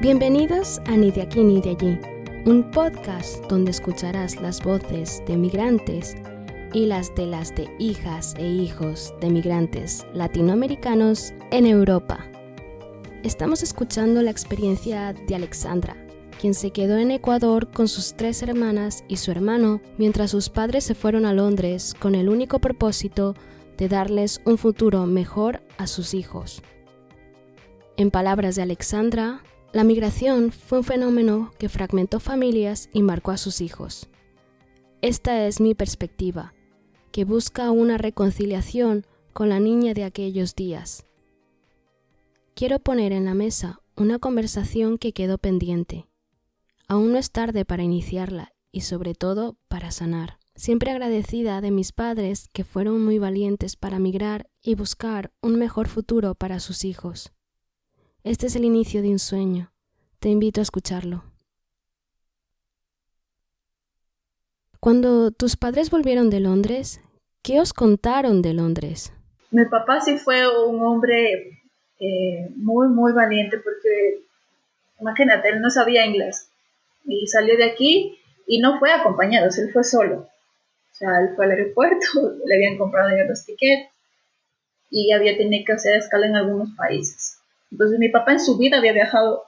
Bienvenidos a Ni de aquí ni de allí, un podcast donde escucharás las voces de migrantes y las de hijas e hijos de migrantes latinoamericanos en Europa. Estamos escuchando la experiencia de Alexandra, quien se quedó en Ecuador con sus 3 hermanas y su hermano mientras sus padres se fueron a Londres con el único propósito de darles un futuro mejor a sus hijos. En palabras de Alexandra, la migración fue un fenómeno que fragmentó familias y marcó a sus hijos. Esta es mi perspectiva, que busca una reconciliación con la niña de aquellos días. Quiero poner en la mesa una conversación que quedó pendiente. Aún no es tarde para iniciarla y sobre todo para sanar. Siempre agradecida de mis padres que fueron muy valientes para migrar y buscar un mejor futuro para sus hijos. Este es el inicio de un sueño. Te invito a escucharlo. Cuando tus padres volvieron de Londres, ¿qué os contaron de Londres? Mi papá sí fue un hombre muy valiente porque, imagínate, él no sabía inglés y salió de aquí y no fue acompañado, él fue solo. O sea, él fue al aeropuerto, le habían comprado ya los tickets y había tenido que hacer escala en algunos países. Entonces mi papá en su vida había viajado,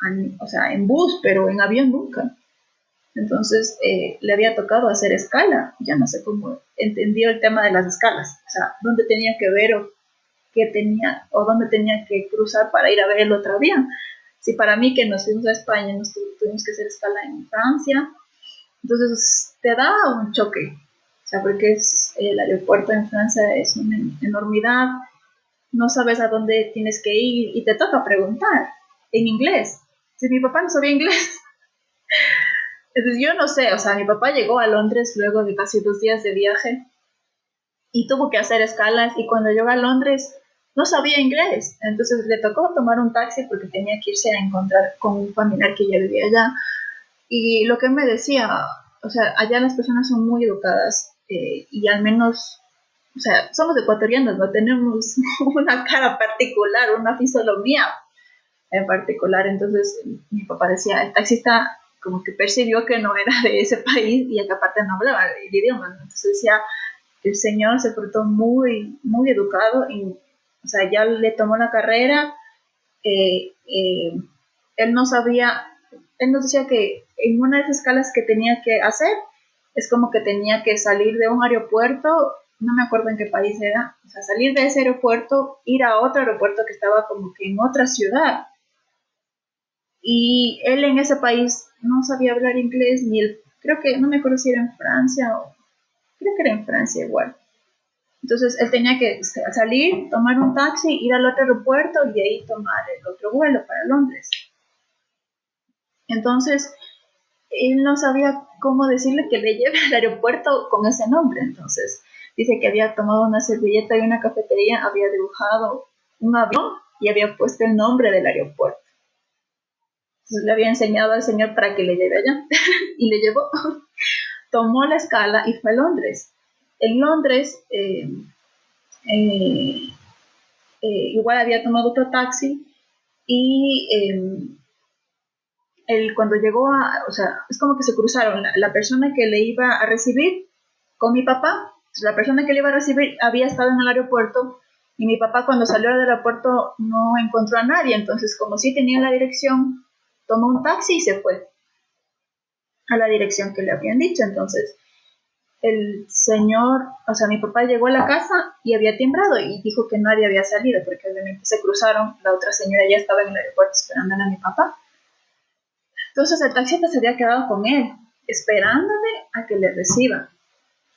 en bus, pero en avión nunca. Entonces le había tocado hacer escala. Ya no sé cómo entendió el tema de las escalas. O sea, dónde tenía que ver o qué tenía o dónde tenía que cruzar para ir a ver el otro avión. Si para mí que nos fuimos a España, tuvimos que hacer escala en Francia, entonces te da un choque. O sea, porque el aeropuerto en Francia es una enormidad, no sabes a dónde tienes que ir y te toca preguntar en inglés. Si mi papá no sabía inglés, entonces yo no sé, o sea, mi papá llegó a Londres luego de casi 2 días de viaje y tuvo que hacer escalas y cuando llegó a Londres no sabía inglés, entonces le tocó tomar un taxi porque tenía que irse a encontrar con un familiar que ya vivía allá. Y lo que me decía, o sea, allá las personas son muy educadas y al menos, o sea, somos ecuatorianos, no tenemos una cara particular, una fisonomía en particular. Entonces mi papá decía, el taxista como que percibió que no era de ese país y que aparte no hablaba el idioma, ¿no? Entonces decía, el señor se portó muy educado y, o sea, ya le tomó la carrera. eh, eh, Él no sabía, él nos decía que en una de esas escalas que tenía que hacer, es como que tenía que salir de un aeropuerto, no me acuerdo en qué país era, o sea, salir de ese aeropuerto, ir a otro aeropuerto que estaba como que en otra ciudad. Y él en ese país no sabía hablar inglés, ni él, creo que, no me acuerdo si era en Francia o, creo que era en Francia igual. Entonces él tenía que salir, tomar un taxi, ir al otro aeropuerto y de ahí tomar el otro vuelo para Londres. Entonces él no sabía cómo decirle que le lleve al aeropuerto con ese nombre. Entonces dice que había tomado una servilleta y una cafetería, había dibujado un avión y había puesto el nombre del aeropuerto. Entonces le había enseñado al señor para que le lleve allá y le llevó. Tomó la escala y fue a Londres. En Londres igual había tomado otro taxi y él cuando llegó o sea, es como que se cruzaron la persona que le iba a recibir con mi papá. La persona que le iba a recibir había estado en el aeropuerto y mi papá cuando salió del aeropuerto no encontró a nadie, entonces como sí tenía la dirección, tomó un taxi y se fue a la dirección que le habían dicho. Entonces el señor, o sea, mi papá llegó a la casa y había timbrado y dijo que nadie había salido porque obviamente se cruzaron, la otra señora ya estaba en el aeropuerto esperándole a mi papá. Entonces el taxista se había quedado con él, esperándole a que le reciba.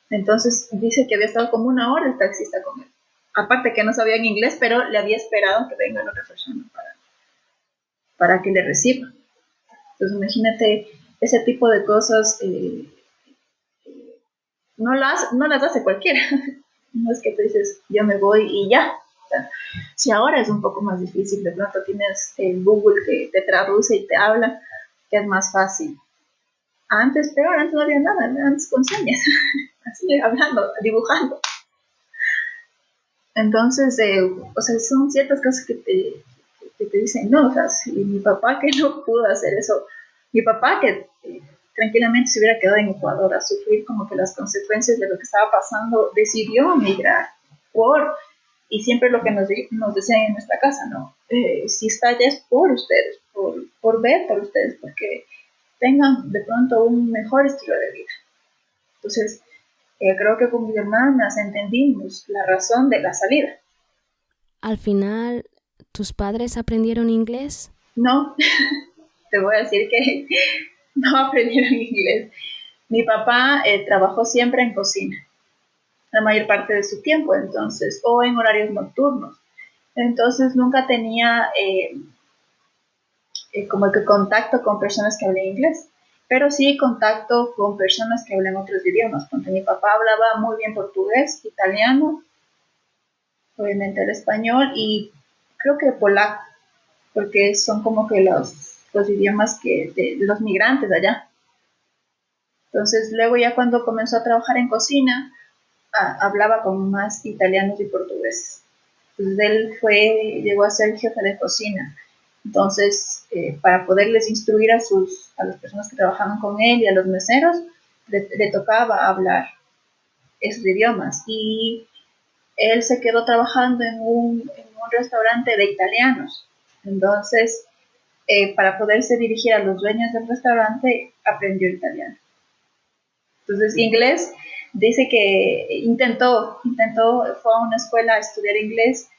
Entonces dice que había estado como 1 hora el taxista con él. Aparte que no sabía en inglés, pero le había esperado que venga la otra persona para que le reciba. Entonces imagínate ese tipo de cosas, no las hace cualquiera. No es que tú dices, yo me voy y ya. O sea, si ahora es un poco más difícil, de pronto tienes el Google que te traduce y te habla, que es más fácil. Antes, peor, antes no había nada, antes con señas, así hablando, dibujando. Entonces, o sea, son ciertas cosas que que te dicen, no, o sea, si mi papá que no pudo hacer eso, mi papá que tranquilamente se hubiera quedado en Ecuador a sufrir como que las consecuencias de lo que estaba pasando, decidió emigrar y siempre lo que nos decían en nuestra casa, ¿no? Si está allá es por ustedes, por ver por ustedes, porque tengan de pronto un mejor estilo de vida. Entonces, creo que con mis hermanas entendimos la razón de la salida. Al final, ¿tus padres aprendieron inglés? No, te voy a decir que no aprendieron inglés. Mi papá trabajó siempre en cocina, la mayor parte de su tiempo, entonces, o en horarios nocturnos. Entonces nunca tenía como que contacto con personas que hablen inglés, pero sí contacto con personas que hablan otros idiomas. Porque mi papá hablaba muy bien portugués, italiano, obviamente el español y creo que polaco, porque son como que los idiomas de los migrantes allá. Entonces luego ya cuando comenzó a trabajar en cocina, hablaba con más italianos y portugueses. Entonces él llegó a ser jefe de cocina. Entonces, para poderles instruir a las personas que trabajaban con él y a los meseros, le tocaba hablar esos idiomas. Y él se quedó trabajando en un restaurante de italianos. Entonces, para poderse dirigir a los dueños del restaurante, aprendió italiano. Entonces, inglés, dice que fue a una escuela a estudiar inglés,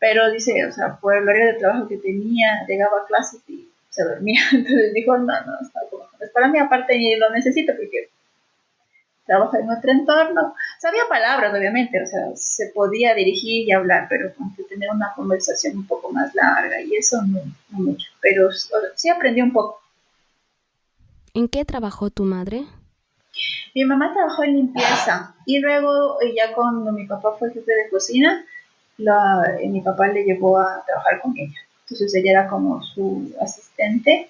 pero dice, o sea, por el horario de trabajo que tenía, llegaba a clases y se dormía. Entonces dijo, no, está como, es para mí aparte ni lo necesito porque trabajo en otro entorno. Sabía palabras, obviamente, o sea, se podía dirigir y hablar, pero como que tener una conversación un poco más larga y eso no mucho, pero sí aprendí un poco. ¿En qué trabajó tu madre? Mi mamá trabajó en limpieza y luego ya cuando mi papá fue jefe de cocina, mi papá le llevó a trabajar con ella. Entonces ella era como su asistente,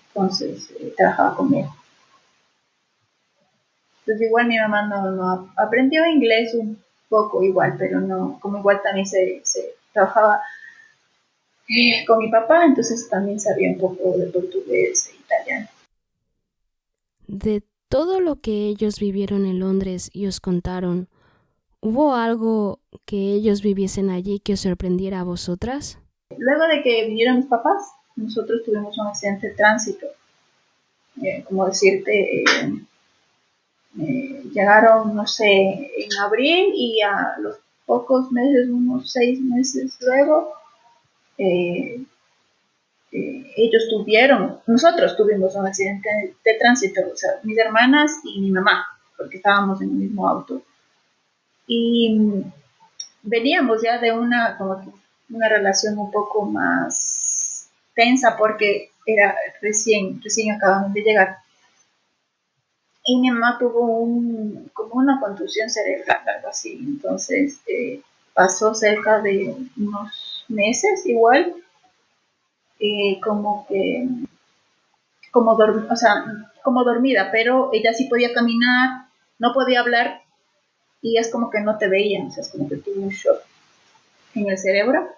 entonces trabajaba con él. Entonces igual mi mamá no aprendió inglés un poco igual, pero no, como igual también se trabajaba con mi papá, entonces también sabía un poco de portugués e italiano. De todo lo que ellos vivieron en Londres y os contaron, ¿hubo algo que ellos viviesen allí que os sorprendiera a vosotras? Luego de que vinieron mis papás, nosotros tuvimos un accidente de tránsito. Como decirte, llegaron, no sé, en abril y a los pocos meses, unos 6 meses luego, eh, nosotros tuvimos un accidente de tránsito, o sea, mis hermanas y mi mamá, porque estábamos en el mismo auto. Y veníamos ya de una relación un poco más tensa porque era recién acababan de llegar. Y mi mamá tuvo como una contusión cerebral, algo así. Entonces pasó cerca de unos meses igual, como que, o sea, como dormida, pero ella sí podía caminar, no podía hablar y es como que no te veían, o sea, es como que tuvo un shock en el cerebro.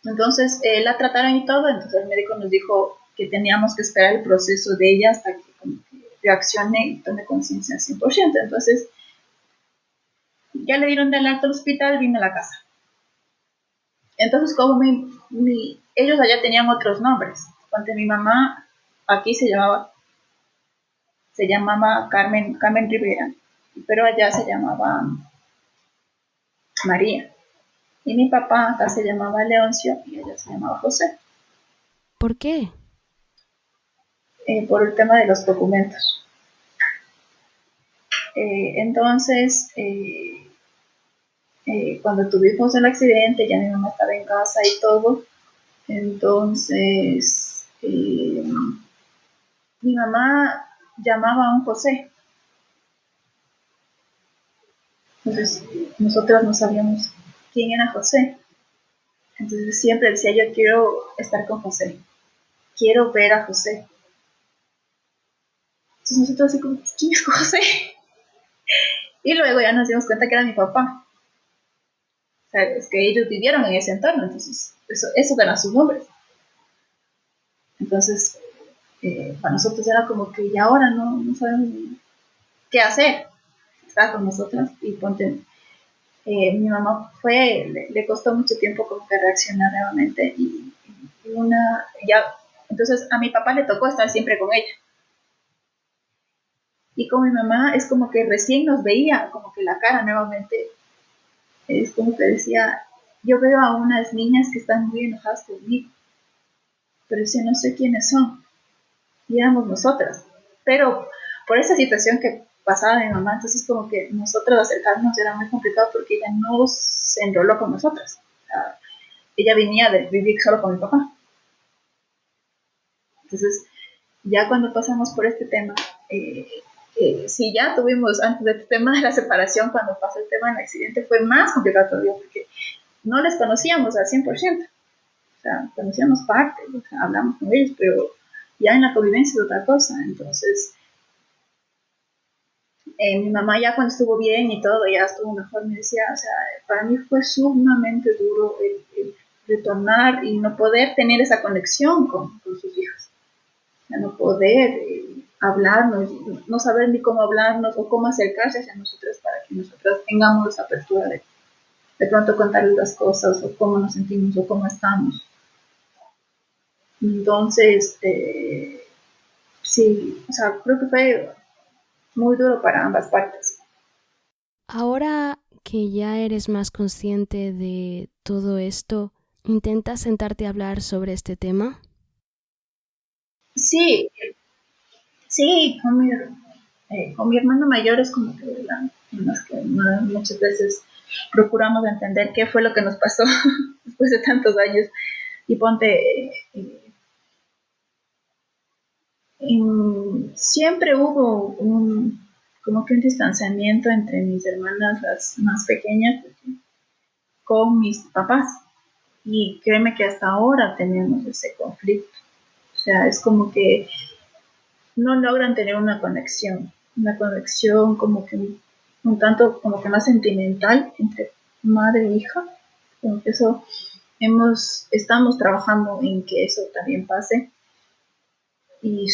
Entonces la trataron y todo, entonces el médico nos dijo que teníamos que esperar el proceso de ella hasta que, como que reaccione y tome conciencia al 100%. Entonces ya le dieron del alto al hospital, vine a la casa. Entonces, como ellos allá tenían otros nombres. Cuando mi mamá aquí se llamaba Carmen Rivera, pero allá se llamaba María. Y mi papá acá se llamaba Leoncio y allá se llamaba José, ¿Por qué? por el tema de los documentos. Entonces, cuando tuvimos el accidente, ya mi mamá estaba en casa y todo, entonces mi mamá llamaba a un José. Entonces nosotros no sabíamos quién era José. Entonces siempre decía, yo quiero estar con José, quiero ver a José. Entonces nosotros así como, ¿quién es José? Y luego ya nos dimos cuenta que era mi papá. O sea, es que ellos vivieron en ese entorno, entonces eso eran sus nombres. Entonces, para nosotros era como que ya ahora no sabemos qué hacer. Estaba con nosotras y ponte, mi mamá le costó mucho tiempo como que reaccionar nuevamente entonces a mi papá le tocó estar siempre con ella. Y con mi mamá es como que recién nos veía como que la cara nuevamente, es como que decía, yo veo a unas niñas que están muy enojadas conmigo, pero si no sé quiénes son, y éramos nosotras. Pero por esa situación que pasaba mi mamá, entonces como que nosotros acercarnos era muy complicado porque ella no se enroló con nosotras. O sea, ella venía de vivir solo con mi papá. Entonces, ya cuando pasamos por este tema, si ya tuvimos antes del tema de la separación, cuando pasó el tema del accidente, fue más complicado todavía porque no les conocíamos al 100%. O sea, conocíamos parte, o sea, hablamos con ellos, pero ya en la convivencia es otra cosa. Entonces, mi mamá ya cuando estuvo bien y todo, ya estuvo mejor, me decía, o sea, para mí fue sumamente duro el retornar y no poder tener esa conexión con sus hijos. O sea, no poder hablarnos, no saber ni cómo hablarnos o cómo acercarse hacia nosotros para que nosotros tengamos esa apertura de pronto contarles las cosas o cómo nos sentimos o cómo estamos. Entonces, sí, o sea, creo que fue muy duro para ambas partes. Ahora que ya eres más consciente de todo esto, ¿intentas sentarte a hablar sobre este tema? Sí, sí, con mi hermano mayor es como que en las que muchas veces procuramos entender qué fue lo que nos pasó después de tantos años. Y ponte, siempre hubo como que un distanciamiento entre mis hermanas, las más pequeñas, con mis papás. Y créeme que hasta ahora tenemos ese conflicto. O sea, es como que no logran tener una conexión como que un tanto como que más sentimental entre madre e hija. Como que eso estamos trabajando en que eso también pase. Y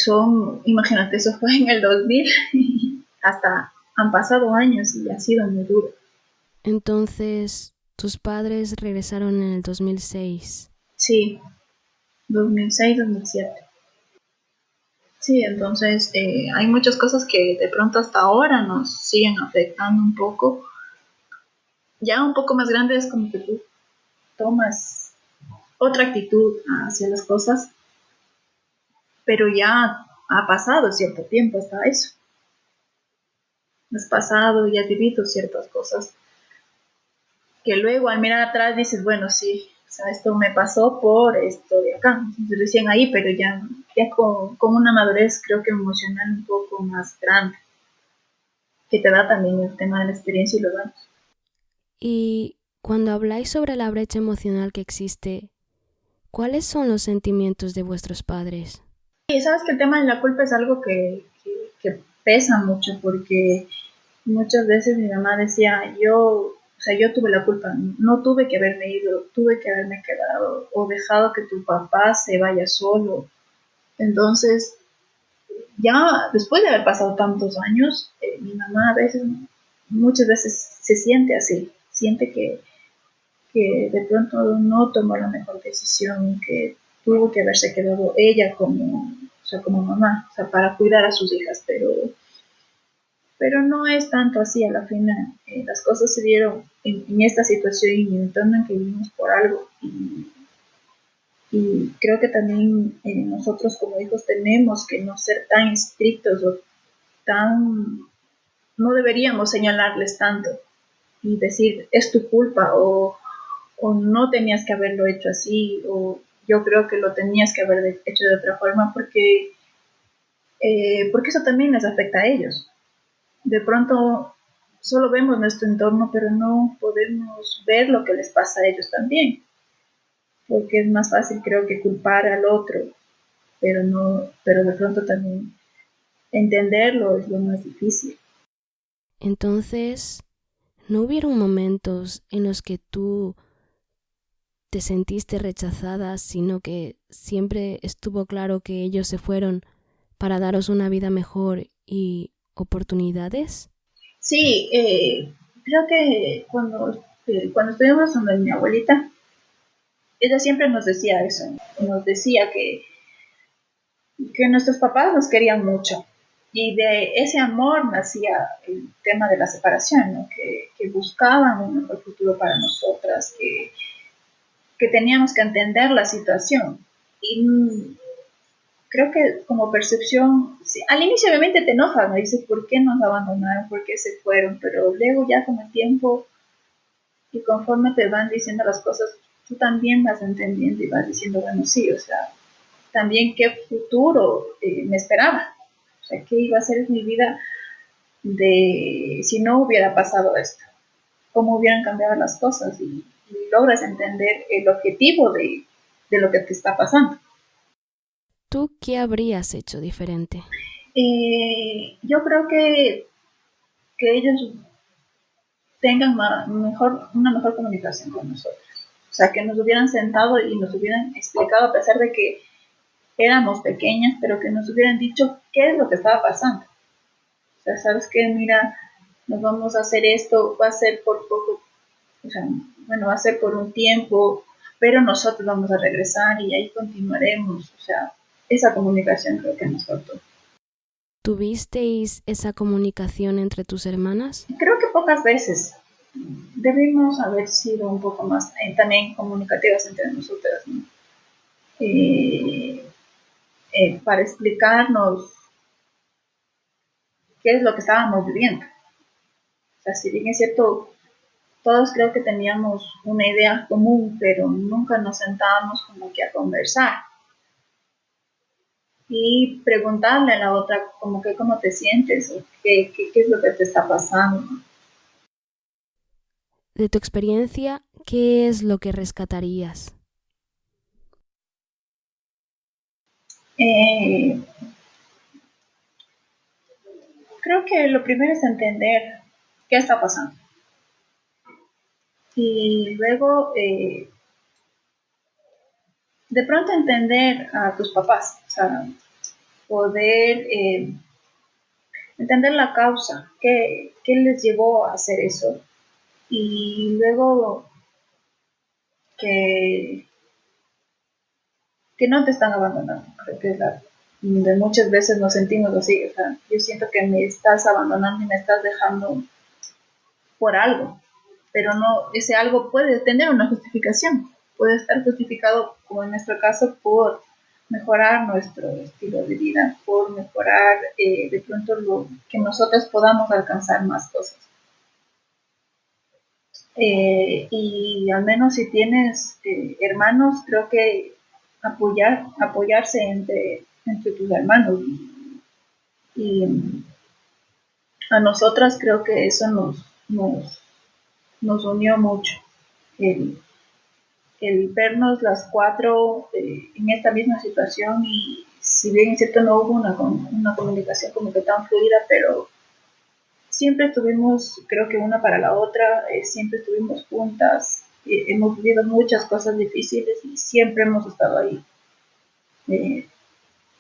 imagínate, eso fue en el 2000, hasta han pasado años y ha sido muy duro. Entonces, tus padres regresaron en el 2006. Sí, 2006, 2007. Sí, entonces hay muchas cosas que de pronto hasta ahora nos siguen afectando un poco. Ya un poco más grande es como que tú tomas otra actitud hacia las cosas, pero ya ha pasado cierto tiempo hasta eso. Has pasado y has vivido ciertas cosas que luego al mirar atrás dices, bueno, sí, o sea, esto me pasó por esto de acá. Entonces, recién ahí, pero ya con una madurez creo que emocional un poco más grande, que te da también el tema de la experiencia y los años. Y cuando habláis sobre la brecha emocional que existe, ¿cuáles son los sentimientos de vuestros padres? Y sabes que el tema de la culpa es algo que pesa mucho porque muchas veces mi mamá decía, o sea, yo tuve la culpa, no tuve que haberme ido, tuve que haberme quedado o dejado que tu papá se vaya solo. Entonces, ya después de haber pasado tantos años, mi mamá muchas veces se siente así, siente que de pronto no tomó la mejor decisión, que tuvo que haberse quedado ella o sea, como mamá, o sea, para cuidar a sus hijas, pero no es tanto así a la final. Las cosas se dieron en esta situación y en el entorno en que vivimos por algo. Y creo que también nosotros como hijos tenemos que no ser tan estrictos o tan, no deberíamos señalarles tanto y decir es tu culpa o no tenías que haberlo hecho así o yo creo que lo tenías que haber hecho de otra forma porque eso también les afecta a ellos. De pronto solo vemos nuestro entorno, pero no podemos ver lo que les pasa a ellos también, porque es más fácil creo que culpar al otro, pero de pronto también entenderlo es lo más difícil. Entonces, ¿No hubieron momentos en los que tú te sentiste rechazada, sino que siempre estuvo claro que ellos se fueron para daros una vida mejor y oportunidades? Sí, creo que cuando estuvimos donde mi abuelita, ella siempre nos decía eso, nos decía que nuestros papás nos querían mucho y de ese amor nacía el tema de la separación, ¿no? Que buscaban un mejor futuro para nosotras, que teníamos que entender la situación. Y creo que como percepción, sí, al inicio obviamente te enojas, me dices, ¿por qué nos abandonaron? ¿Por qué se fueron? Pero luego ya con el tiempo y conforme te van diciendo las cosas, tú también vas entendiendo y vas diciendo, bueno, sí, o sea, también qué futuro me esperaba, o sea, qué iba a ser mi vida de si no hubiera pasado esto, cómo hubieran cambiado las cosas y logras entender el objetivo de lo que te está pasando. ¿Tú qué habrías hecho diferente? Yo creo que ellos tengan una mejor comunicación con nosotros. O sea, que nos hubieran sentado y nos hubieran explicado, a pesar de que éramos pequeñas, pero que nos hubieran dicho qué es lo que estaba pasando. O sea, sabes que, mira, nos vamos a hacer esto, va a ser por poco, o sea, bueno, va a ser por un tiempo, pero nosotros vamos a regresar y ahí continuaremos. O sea, esa comunicación creo que nos faltó. ¿Tuvisteis esa comunicación entre tus hermanas? Creo que pocas veces. Debimos haber sido un poco más también comunicativas entre nosotras, ¿no? Eh, para explicarnos qué es lo que estábamos viviendo. O sea, si bien es cierto, todos creo que teníamos una idea común, pero nunca nos sentábamos como que a conversar y preguntarle a la otra como que cómo te sientes o qué es lo que te está pasando. De tu experiencia, ¿qué es lo que rescatarías? Eh, Creo que lo primero es entender qué está pasando y luego de pronto entender a tus papás, o sea, poder entender la causa, qué les llevó a hacer eso y luego que, que no te están abandonando. Creo que es de muchas veces nos sentimos así, o sea, yo siento que me estás abandonando y me estás dejando por algo, pero no, ese algo puede tener una justificación, puede estar justificado, como en nuestro caso, por mejorar nuestro estilo de vida, por mejorar de pronto lo que nosotros podamos alcanzar más cosas. Y al menos si tienes hermanos, creo que apoyarse entre tus hermanos. Y a nosotras creo que eso nos unió mucho. El, el vernos las cuatro en esta misma situación y si bien es cierto no hubo una comunicación como que tan fluida, pero siempre estuvimos, creo que una para la otra, siempre estuvimos juntas, hemos vivido muchas cosas difíciles y siempre hemos estado ahí eh,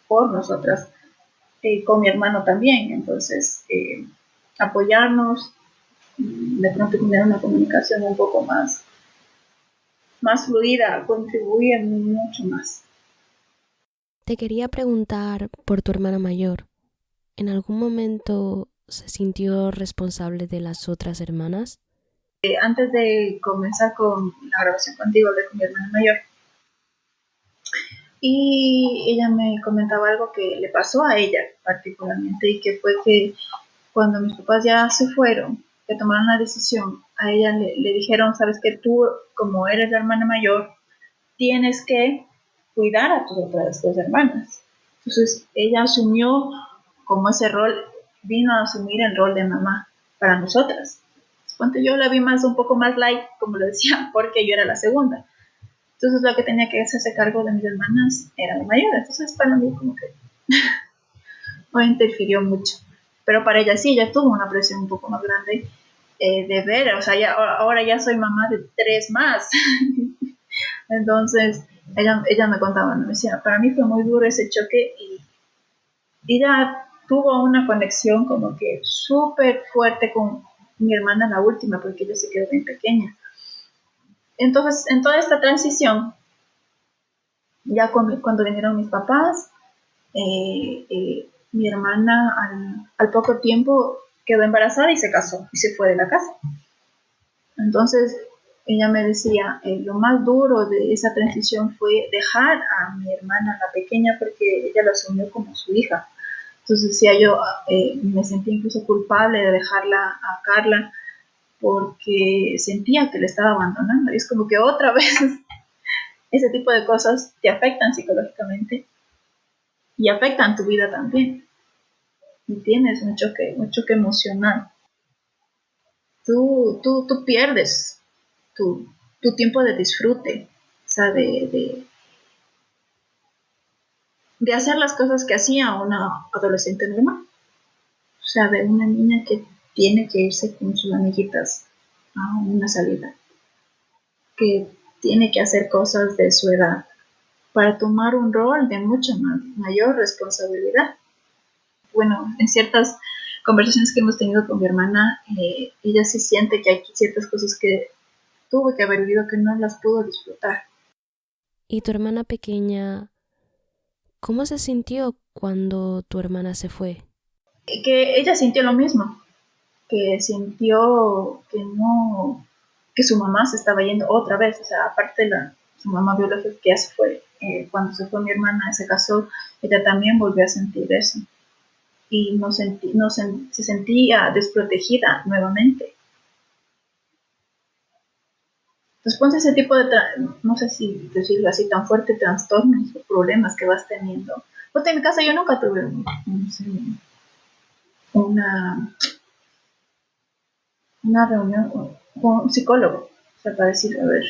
por nosotras, con mi hermano también, entonces apoyarnos, de pronto tener una comunicación un poco más fluida, contribuye mucho más. Te quería preguntar por tu hermana mayor. ¿En algún momento se sintió responsable de las otras hermanas? Antes de comenzar con la grabación contigo, hablé con mi hermana mayor y ella me comentaba algo que le pasó a ella particularmente y que fue que cuando mis papás ya se fueron, que tomaron la decisión, a ella le dijeron, sabes que tú, como eres la hermana mayor, tienes que cuidar a tus otras dos hermanas. Entonces ella asumió como ese rol, vino a asumir el rol de mamá para nosotras. Ponte, yo la vi más un poco más light, como lo decía, porque yo era la segunda. Entonces lo que tenía que hacerse cargo de mis hermanas era la mayor. Entonces para mí como que no interfirió mucho. Pero para ella sí, ella tuvo una presión un poco más grande de ver, o sea, ahora ya soy mamá de 3 más. Entonces, ella me contaba, me decía, para mí fue muy duro ese choque y ella tuvo una conexión como que súper fuerte con mi hermana, la última, porque ella se quedó bien pequeña. Entonces, en toda esta transición, ya cuando vinieron mis papás, mi hermana al poco tiempo quedó embarazada y se casó y se fue de la casa. Entonces, ella me decía, lo más duro de esa transición fue dejar a mi hermana, la pequeña, porque ella la asumió como su hija. Entonces decía yo, me sentí incluso culpable de dejarla a Carla porque sentía que le estaba abandonando. Y es como que otra vez ese tipo de cosas te afectan psicológicamente y afectan tu vida también. Y tienes un choque emocional. Tú pierdes tu tiempo de disfrute, o sea, de hacer las cosas que hacía una adolescente normal. O sea, de una niña que tiene que irse con sus amiguitas a una salida, que tiene que hacer cosas de su edad para tomar un rol de mucha mayor responsabilidad. Bueno, en ciertas conversaciones que hemos tenido con mi hermana, ella sí siente que hay ciertas cosas que tuvo que haber vivido que no las pudo disfrutar. ¿Y tu hermana pequeña, cómo se sintió cuando tu hermana se fue? Que ella sintió lo mismo, que sintió que su mamá se estaba yendo otra vez, o sea, aparte de su mamá biológica que ya se fue, cuando se fue mi hermana, se casó, ella también volvió a sentir eso y se sentía desprotegida nuevamente. Entonces, ponte ese tipo de, no sé si decirlo así, tan fuerte, trastornos o problemas que vas teniendo. Porque en mi casa yo nunca tuve una, una reunión con un psicólogo, o sea, para decir, a ver,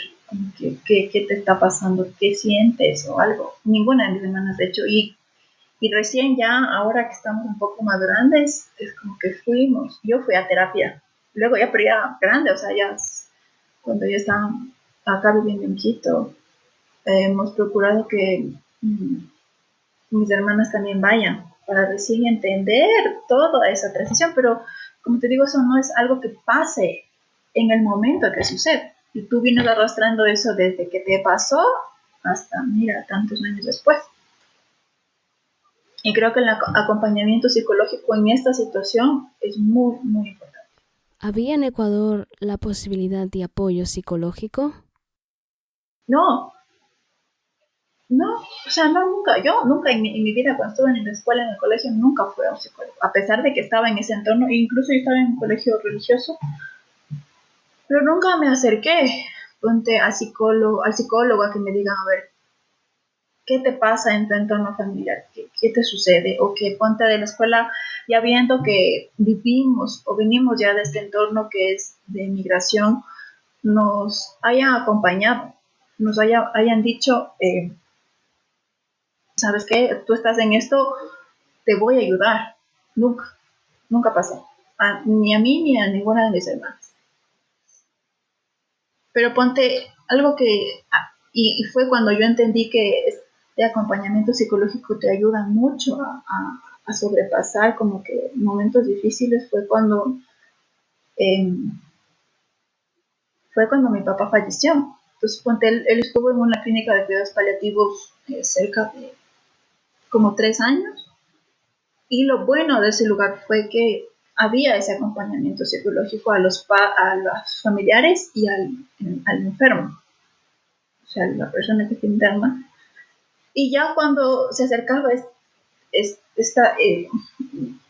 ¿qué te está pasando? ¿Qué sientes? O algo. Ninguna de mis hermanas, de hecho, y recién ya, ahora que estamos un poco más grandes, es como que yo fui a terapia, luego ya, pero ya grande, o sea, ya cuando ya estaba acá viviendo en Quito, hemos procurado que mis hermanas también vayan para recién entender toda esa transición, pero como te digo, eso no es algo que pase en el momento que sucede. Y tú vienes arrastrando eso desde que te pasó hasta, mira, tantos años después. Y creo que el acompañamiento psicológico en esta situación es muy, muy importante. ¿Había en Ecuador la posibilidad de apoyo psicológico? No, no, o sea, no, nunca, yo nunca en mi vida, cuando estuve en la escuela, en el colegio, nunca fui a un psicólogo, a pesar de que estaba en ese entorno, incluso yo estaba en un colegio religioso, pero nunca me acerqué, ponte al psicólogo a que me digan, a ver, ¿qué te pasa en tu entorno familiar? ¿Qué te sucede? O que ponte de la escuela ya viendo que vivimos o venimos ya de este entorno que es de migración, nos hayan acompañado, hayan dicho, ¿sabes qué? Tú estás en esto, te voy a ayudar. Nunca, nunca pasó. Ni a mí ni a ninguna de mis hermanas. Pero ponte algo que, y fue cuando yo entendí que este acompañamiento psicológico te ayuda mucho a sobrepasar como que momentos difíciles, eh, fue cuando mi papá falleció. Entonces, ponte, él estuvo en una clínica de cuidados paliativos cerca de como 3 años. Y lo bueno de ese lugar fue que había ese acompañamiento psicológico a los familiares y al enfermo, o sea, la persona que está interna. Y ya cuando se acercaba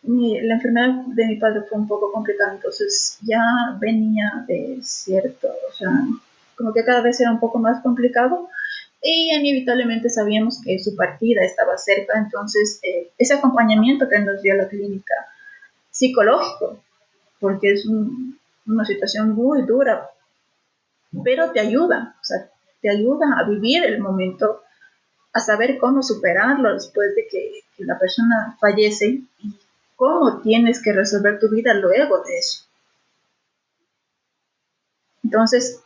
la enfermedad de mi padre fue un poco complicada, entonces ya venía de cierto, o sea, como que cada vez era un poco más complicado y inevitablemente sabíamos que su partida estaba cerca, entonces ese acompañamiento que nos dio la clínica psicológico, porque es una situación muy dura, pero te ayuda, o sea, te ayuda a vivir el momento, a saber cómo superarlo después de que la persona fallece y cómo tienes que resolver tu vida luego de eso. Entonces,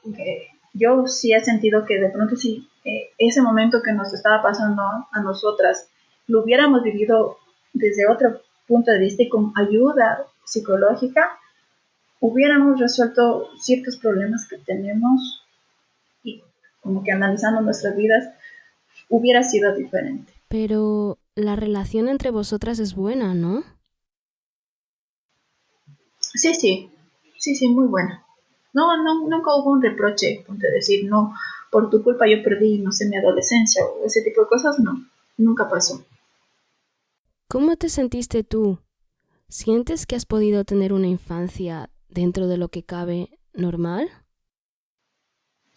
yo sí he sentido que de pronto sí, ese momento que nos estaba pasando a nosotras, lo hubiéramos vivido desde otro punto de vista y con ayuda psicológica, hubiéramos resuelto ciertos problemas que tenemos y como que analizando nuestras vidas, hubiera sido diferente. Pero la relación entre vosotras es buena, ¿no? Sí, sí, sí, sí, muy buena. No, no, nunca hubo un reproche, de decir, no, por tu culpa yo perdí, no sé, mi adolescencia o ese tipo de cosas, no, nunca pasó. ¿Cómo te sentiste tú? ¿Sientes que has podido tener una infancia dentro de lo que cabe normal?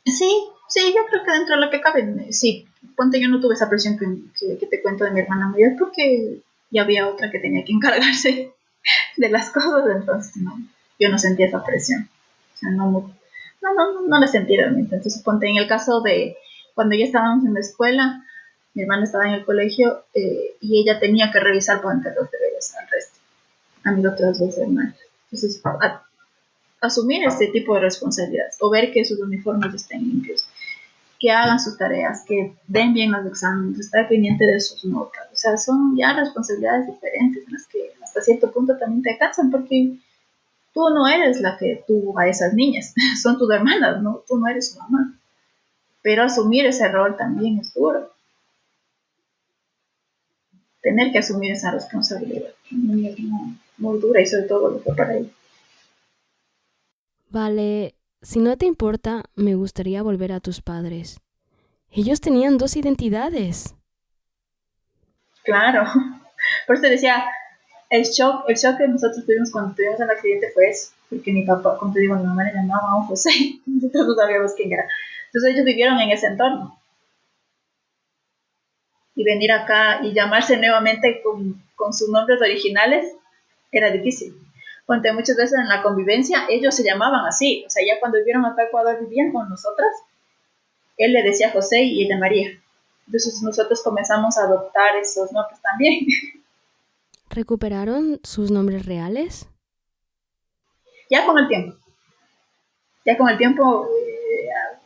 Sí, sí, yo creo que dentro de lo que cabe, sí, ponte, yo no tuve esa presión que te cuento de mi hermana mayor porque ya había otra que tenía que encargarse de las cosas, entonces no, yo no sentía esa presión. O sea, no la sentí realmente. Entonces, ponte en el caso de cuando ya estábamos en la escuela, mi hermana estaba en el colegio y ella tenía que revisar ponte los deberes al resto, a mis otras dos hermanas. Entonces, asumir este tipo de responsabilidades o ver que sus uniformes estén limpios, que hagan sus tareas, que den bien los exámenes, estar pendiente de sus notas. O sea, son ya responsabilidades diferentes en las que hasta cierto punto también te cansan porque tú no eres la que tuvo a esas niñas, son tus hermanas, ¿no? Tú no eres su mamá. Pero asumir ese rol también es duro. Tener que asumir esa responsabilidad muy, muy, muy dura y sobre todo lo que para ella. Vale, si no te importa, me gustaría volver a tus padres. Ellos tenían dos identidades. Claro. Por eso te decía, el shock que nosotros tuvimos cuando tuvimos el accidente fue eso, porque mi papá, como te digo, mi mamá le llamaba a un José, nosotros no sabíamos quién era. Entonces ellos vivieron en ese entorno y venir acá y llamarse nuevamente con sus nombres originales era difícil. Ponte muchas veces en la convivencia, ellos se llamaban así, o sea, ya cuando vivieron acá a Ecuador vivían con nosotras, él le decía José y ella María. Entonces nosotros comenzamos a adoptar esos nombres también. ¿Recuperaron sus nombres reales? Ya con el tiempo, ya con el tiempo,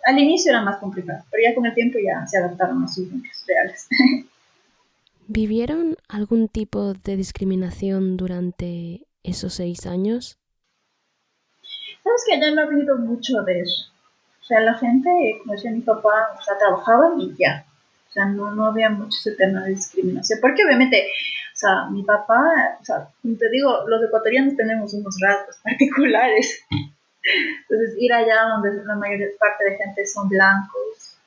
al inicio era más complicado, pero ya con el tiempo ya se adaptaron a sus nombres reales. ¿Vivieron algún tipo de discriminación durante esos 6 años? Sabes que allá no ha habido mucho de eso. O sea, la gente, como decía mi papá, o sea, trabajaban y ya. O sea, no había mucho ese tema de discriminación. Porque obviamente, o sea, mi papá, o sea, como te digo, los ecuatorianos tenemos unos rasgos particulares. Entonces, ir allá donde la mayor parte de gente son blancos,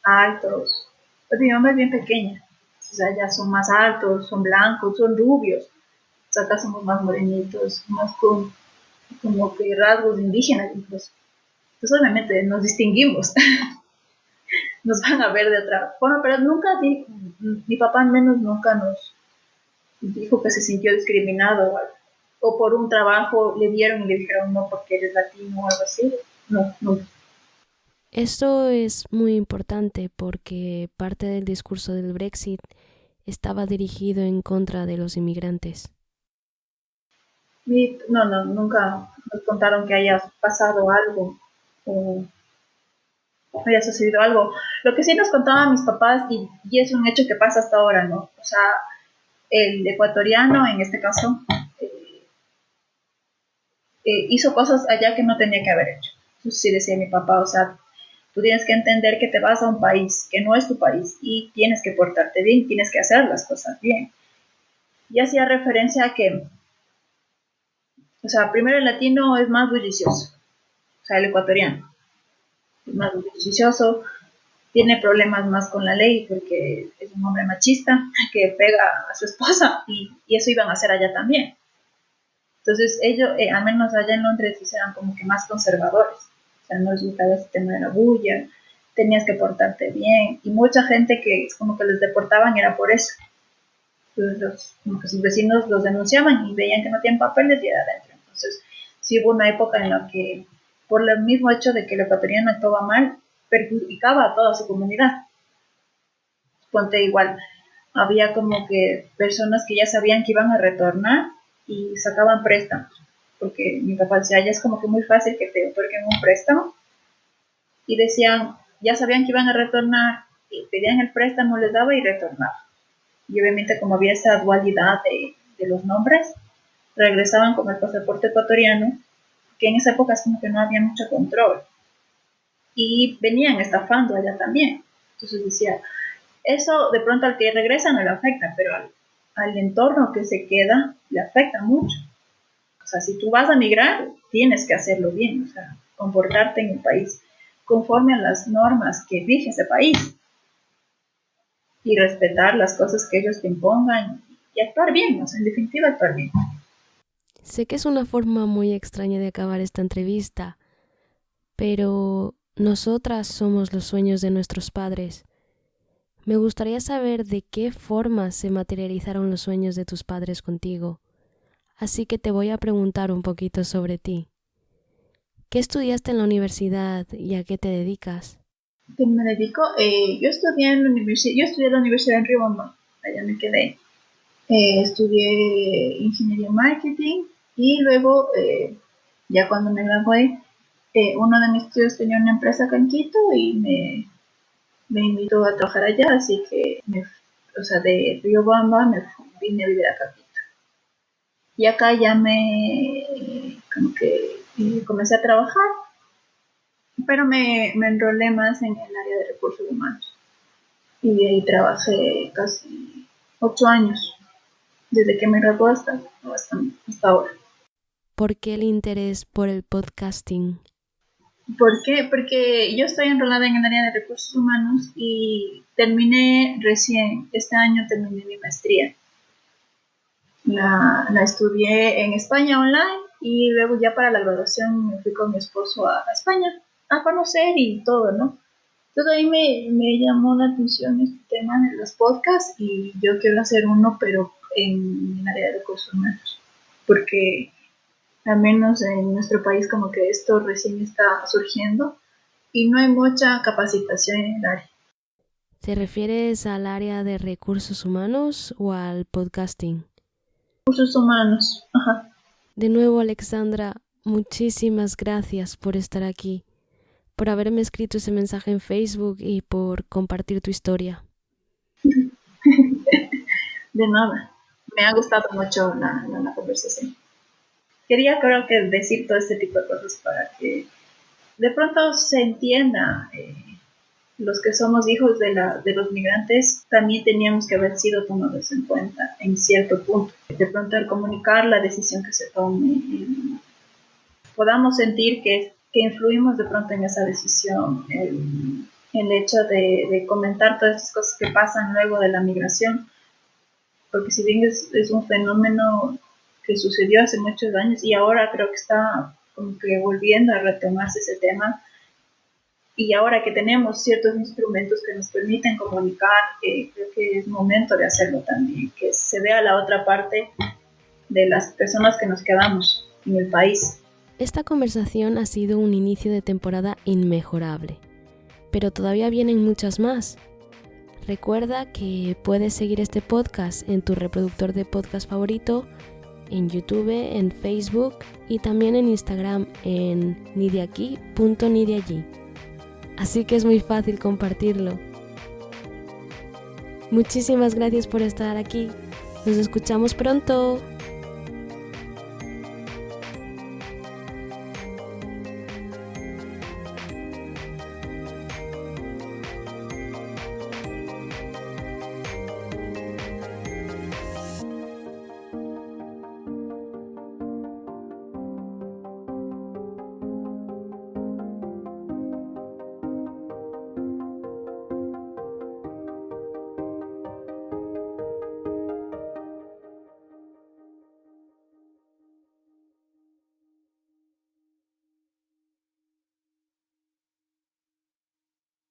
altos. Pues mi mamá es bien pequeña. O sea, ya son más altos, son blancos, son rubios. O sea, acá somos más morenitos, más con como que rasgos indígenas incluso. Entonces obviamente nos distinguimos, nos van a ver de otra forma, pero nunca, mi papá al menos nunca nos dijo que se sintió discriminado o por un trabajo le dieron y le dijeron no porque eres latino o algo así. No, no. Esto es muy importante porque parte del discurso del Brexit estaba dirigido en contra de los inmigrantes. No, nunca nos contaron que haya pasado algo o haya sucedido algo. Lo que sí nos contaban mis papás, y es un hecho que pasa hasta ahora, ¿no? O sea, el ecuatoriano, en este caso, hizo cosas allá que no tenía que haber hecho. Eso sí decía mi papá, o sea, tú tienes que entender que te vas a un país que no es tu país y tienes que portarte bien, tienes que hacer las cosas bien. Y hacía referencia a que, o sea, primero el latino es más bullicioso, o sea, el ecuatoriano es más bullicioso, tiene problemas más con la ley porque es un hombre machista que pega a su esposa y eso iban a hacer allá también. Entonces ellos, al menos allá en Londres, eran como que más conservadores. O sea, no les gustaba ese tema de la bulla, tenías que portarte bien. Y mucha gente que es como que les deportaban era por eso. Entonces, como que sus vecinos los denunciaban y veían que no tenían papeles y era adentro. Entonces, sí hubo una época en la que, por el mismo hecho de que el ecuatoriano actuaba mal, perjudicaba a toda su comunidad. Ponte igual, había como que personas que ya sabían que iban a retornar y sacaban préstamos, porque mi papá decía, ya es como que muy fácil que te otorguen un préstamo, y decían, ya sabían que iban a retornar, y pedían el préstamo, les daba y retornaban. Y obviamente como había esa dualidad de los nombres, regresaban con el pasaporte ecuatoriano, que en esa época es como que no había mucho control. Y venían estafando allá también. Entonces decía, eso de pronto al que regresa no le afecta, pero al entorno que se queda le afecta mucho. O sea, si tú vas a migrar, tienes que hacerlo bien, o sea, comportarte en el país conforme a las normas que rige ese país y respetar las cosas que ellos te impongan y actuar bien, o sea, en definitiva actuar bien. Sé que es una forma muy extraña de acabar esta entrevista, pero nosotras somos los sueños de nuestros padres. Me gustaría saber de qué forma se materializaron los sueños de tus padres contigo. Así que te voy a preguntar un poquito sobre ti. ¿Qué estudiaste en la universidad y a qué te dedicas? ¿Qué me dedico? Yo estudié en la universidad en Riobamba, allá me quedé. Estudié ingeniería en marketing y luego, ya cuando me gradué, uno de mis tíos tenía una empresa acá en Quito y me invitó a trabajar allá, así que, de Riobamba vine a vivir acá a Quito. Y acá ya comencé a trabajar, pero me enrolé más en el área de recursos humanos. Y ahí trabajé casi 8 años, desde que me gradué hasta ahora. ¿Por qué el interés por el podcasting? ¿Por qué? Porque yo estoy enrolada en el área de recursos humanos y este año terminé mi maestría. La estudié en España online y luego ya para la graduación me fui con mi esposo a España a conocer y todo, ¿no? Todo ahí me llamó la atención este tema de los podcasts y yo quiero hacer uno, pero en el área de recursos humanos, porque al menos en nuestro país como que esto recién está surgiendo y no hay mucha capacitación en el área. ¿Te refieres al área de recursos humanos o al podcasting? Recursos humanos, ajá. De nuevo, Alexandra, muchísimas gracias por estar aquí, por haberme escrito ese mensaje en Facebook y por compartir tu historia. De nada, me ha gustado mucho la conversación. Quería creo que decir todo este tipo de cosas para que de pronto se entienda, los que somos hijos de los migrantes también teníamos que haber sido tomados en cuenta en cierto punto. De pronto al comunicar la decisión que se tome, podamos sentir que influimos de pronto en esa decisión. El hecho de comentar todas estas cosas que pasan luego de la migración, porque si bien es un fenómeno que sucedió hace muchos años y ahora creo que está como que volviendo a retomarse ese tema, y ahora que tenemos ciertos instrumentos que nos permiten comunicar, creo que es momento de hacerlo también, que se vea la otra parte de las personas que nos quedamos en el país. Esta conversación ha sido un inicio de temporada inmejorable, pero todavía vienen muchas más. Recuerda que puedes seguir este podcast en tu reproductor de podcast favorito, en YouTube, en Facebook y también en Instagram en nideaquí.nideallí. Así que es muy fácil compartirlo. Muchísimas gracias por estar aquí. Nos escuchamos pronto.